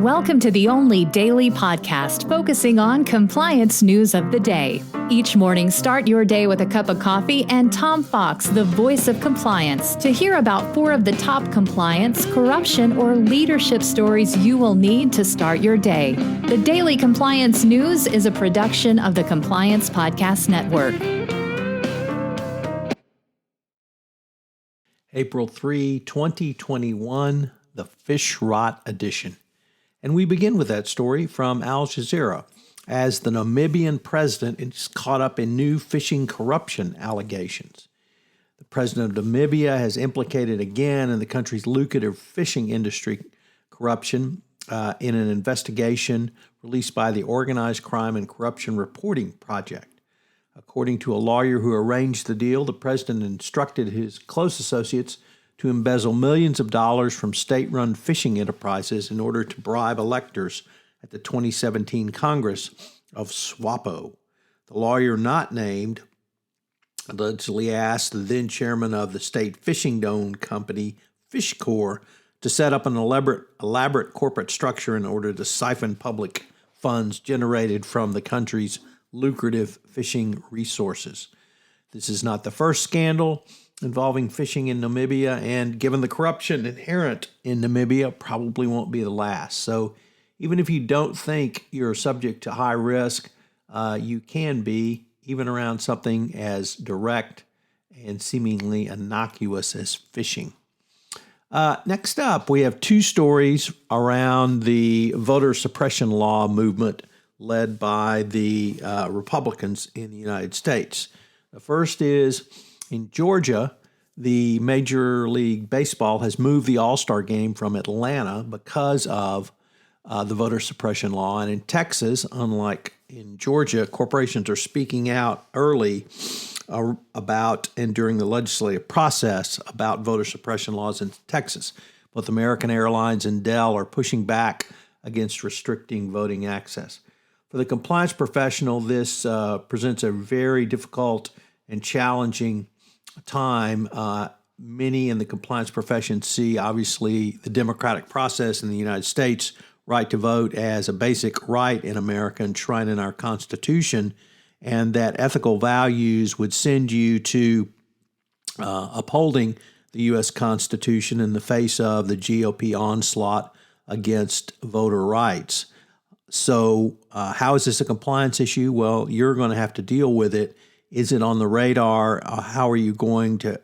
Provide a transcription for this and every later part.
Welcome to the only daily podcast focusing on compliance news of the day. Each morning, start your day with a cup of coffee and Tom Fox, the voice of compliance, to hear about 4 of the top compliance, corruption, or leadership stories you will need to start your day. The Daily Compliance News is a production of the Compliance Podcast Network. April 3, 2021, the Fishrot edition. And we begin with that story from AlJazerra, as the Namibian president is caught up in new fishing corruption allegations. The president of Namibia has implicated again in the country's lucrative fishing industry corruption in an investigation released by the Organized Crime and Corruption Reporting Project. According to a lawyer who arranged the deal, the president instructed his close associates to embezzle millions of dollars from state-run fishing enterprises in order to bribe electors at the 2017 Congress of SWAPO. The lawyer not named allegedly asked the then chairman of the state fishing-owned company, Fishrot, to set up an elaborate corporate structure in order to siphon public funds generated from the country's lucrative fishing resources. This is not the first scandal involving fishing in Namibia, and given the corruption inherent in Namibia, probably won't be the last. So even if you don't think you're subject to high risk, you can be, even around something as direct and seemingly innocuous as fishing. Next up, we have 2 stories around the voter suppression law movement led by the Republicans in the United States. The first is in Georgia, the Major League Baseball has moved the All-Star game from Atlanta because of the voter suppression law. And in Texas, unlike in Georgia, corporations are speaking out early about and during the legislative process about voter suppression laws in Texas. Both American Airlines and Dell are pushing back against restricting voting access. For the compliance professional, this presents a very difficult and challenging time. Many in the compliance profession see, obviously, the democratic process in the United States, right to vote, as a basic right in America enshrined in our Constitution, and that ethical values would send you to upholding the U.S. Constitution in the face of the GOP onslaught against voter rights. So how is this a compliance issue? Well, you're going to have to deal with it. Is it on the radar? How are you going to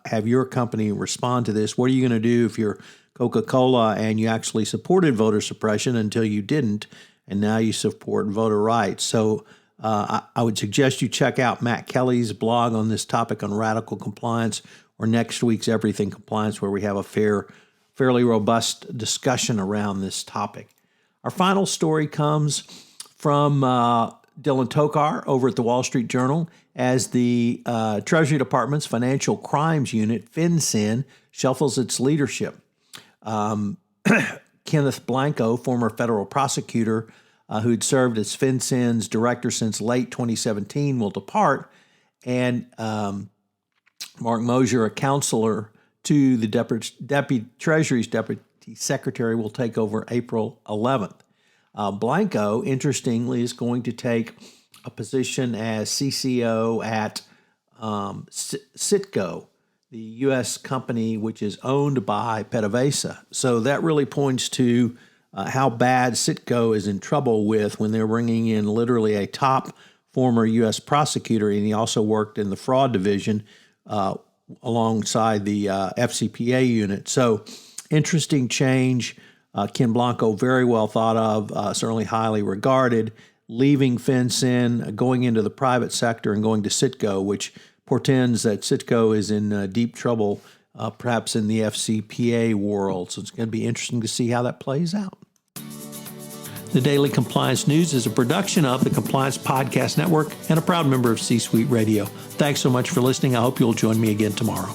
have your company respond to this? What are you going to do if you're Coca-Cola and you actually supported voter suppression until you didn't, and now you support voter rights? So I would suggest you check out Matt Kelly's blog on this topic on radical compliance, or next week's Everything Compliance, where we have a fairly robust discussion around this topic. Our final story comes from Dylan Tokar over at the Wall Street Journal, as the Treasury Department's Financial Crimes Unit, FinCen, shuffles its leadership. Kenneth Blanco, former federal prosecutor who'd served as FinCen's director since late 2017, will depart, and Mark Mosier, a counselor to the Deputy Treasury's Deputy Secretary, will take over April 11th. Blanco, interestingly, is going to take a position as CCO at Citgo, the U.S. company which is owned by PDVSA. So that really points to how bad Citgo is in trouble with when they're bringing in literally a top former U.S. prosecutor, and he also worked in the fraud division alongside the FCPA unit. So interesting change. Ken Blanco, very well thought of, certainly highly regarded, leaving FinCen, going into the private sector and going to Citgo, which portends that Citgo is in deep trouble, perhaps in the FCPA world. So it's going to be interesting to see how that plays out. The Daily Compliance News is a production of the Compliance Podcast Network and a proud member of C-Suite Radio. Thanks so much for listening. I hope you'll join me again tomorrow.